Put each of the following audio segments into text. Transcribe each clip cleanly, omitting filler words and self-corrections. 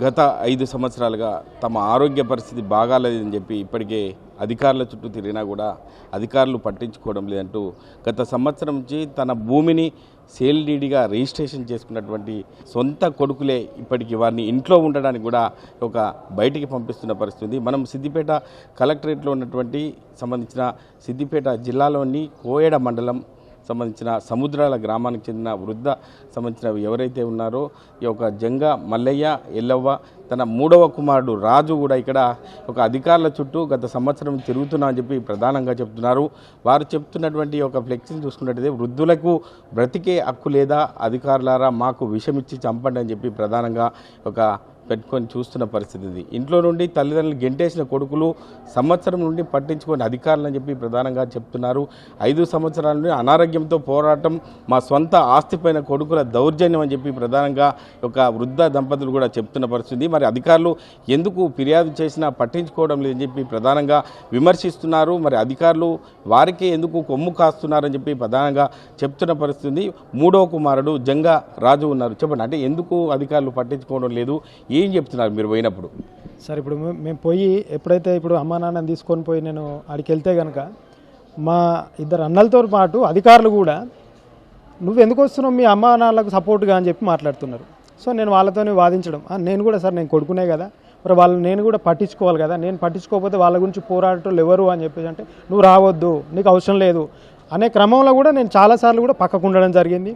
గత 5 సంవత్సరాలుగా తమ ఆరోగ్య పరిస్థితి బాగాలేదని చెప్పి ఇప్పటికే అధికారుల చుట్టూ తిరిగినా కూడా అధికారులు పట్టించుకోవడం లేదంటూ గత సంవత్సరం నుంచి తన భూమిని సేల్ డీడీగా రిజిస్ట్రేషన్ చేసుకున్నటువంటి సొంత కొడుకులే ఇప్పటికి వారిని ఇంట్లో ఉండడానికి కూడా ఒక బయటికి పంపిస్తున్న పరిస్థితి. మనం సిద్దిపేట కలెక్టరేట్లో ఉన్నటువంటి సంబంధించిన సిద్దిపేట జిల్లాలోని కోయడ మండలం సంబంధించిన సముద్రాల గ్రామానికి చెందిన వృద్ధ సంబంధించిన ఎవరైతే ఉన్నారో ఈ యొక్క జంగ మల్లయ్య ఎల్లవ్వ తన 3వ కుమారుడు రాజు కూడా ఇక్కడ ఒక అధికారుల చుట్టూ గత సంవత్సరం తిరుగుతున్నా అని చెప్పి ప్రధానంగా చెప్తున్నారు. వారు చెప్తున్నటువంటి ఒక ఫ్లెక్సీని చూసుకున్నట్టయితే వృద్ధులకు బ్రతికే హక్కు లేదా, అధికారులారా మాకు విషమిచ్చి చంపండి అని చెప్పి ప్రధానంగా ఒక పెట్టుకొని చూస్తున్న పరిస్థితి ఇది. ఇంట్లో నుండి తల్లిదండ్రులు గెంటేసిన కొడుకులు సంవత్సరం నుండి పట్టించుకొని అధికారులని చెప్పి ప్రధానంగా చెప్తున్నారు. 5 సంవత్సరాల నుండి అనారోగ్యంతో పోరాటం, మా సొంత ఆస్తిపైన కొడుకుల దౌర్జన్యం అని చెప్పి ప్రధానంగా ఒక వృద్ధ దంపతులు కూడా చెప్తున్న పరిస్థితి. మరి అధికారులు ఎందుకు ఫిర్యాదు చేసినా పట్టించుకోవడం లేదని చెప్పి ప్రధానంగా విమర్శిస్తున్నారు. మరి అధికారులు వారికే ఎందుకు కొమ్ము కాస్తున్నారని చెప్పి ప్రధానంగా చెప్తున్న పరిస్థితి. 3వ కుమారుడు జంగ రాజు ఉన్నారు. చెప్పండి, అంటే ఎందుకు అధికారులు పట్టించుకోవడం లేదు, ఏం చెప్తున్నారు మీరు పోయినప్పుడు? సార్, ఇప్పుడు మేము పోయి ఎప్పుడైతే అమ్మా నాన్నని తీసుకొని పోయి నేను అక్కడికి వెళ్తే కనుక మా 2 అన్నలతో పాటు అధికారులు కూడా నువ్వు ఎందుకు వస్తున్నావు మీ అమ్మా నాన్నలకు సపోర్ట్గా అని చెప్పి మాట్లాడుతున్నారు. సో నేను వాళ్ళతోనే వాదించడం, నేను కూడా సార్ నేను కొడుకునే కదా, మరి వాళ్ళు నేను కూడా పట్టించుకోవాలి కదా, నేను పట్టించుకోకపోతే వాళ్ళ గురించి పోరాటోళ్ళు ఎవరు అని చెప్పేసి అంటే నువ్వు రావద్దు, నీకు అవసరం లేదు అనే క్రమంలో కూడా నేను చాలాసార్లు కూడా పక్కకు ఉండడం జరిగింది.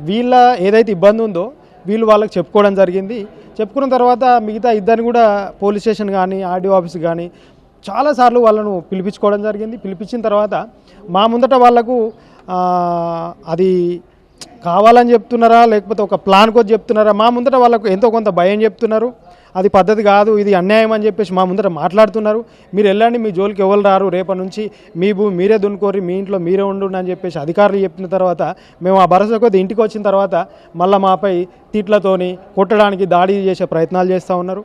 వీళ్ళ ఏదైతే ఇబ్బంది ఉందో వీళ్ళు వాళ్ళకి చెప్పుకోవడం జరిగింది. చెప్పుకున్న తర్వాత మిగతా 2 కూడా పోలీస్ స్టేషన్ కానీ ఆర్డీఓ ఆఫీస్ కానీ చాలాసార్లు వాళ్ళను పిలిపించుకోవడం జరిగింది. పిలిపించిన తర్వాత మా ముందట వాళ్లకు అది కావాలని చెప్తున్నారా లేకపోతే ఒక ప్లాన్ కొద్ది చెప్తున్నారా, మా ముందట వాళ్ళకు ఎంతో కొంత భయం చెప్తున్నారు. అది పద్ధతి కాదు, ఇది అన్యాయం అని చెప్పేసి మా ముందర మాట్లాడుతున్నారు. మీరు వెళ్ళండి, మీ జోలికి ఎవరు రారు, రేపటి నుంచి మీ భూమి మీరే దున్నుకోరి, మీ ఇంట్లో మీరే ఉండు అని చెప్పేసి అధికారులు చెప్పిన తర్వాత మేము ఆ భరోసా కొద్ది ఇంటికి వచ్చిన తర్వాత మళ్ళీ మాపై తిట్లతోని కొట్టడానికి దాడి చేసే ప్రయత్నాలు చేస్తూ ఉన్నారు.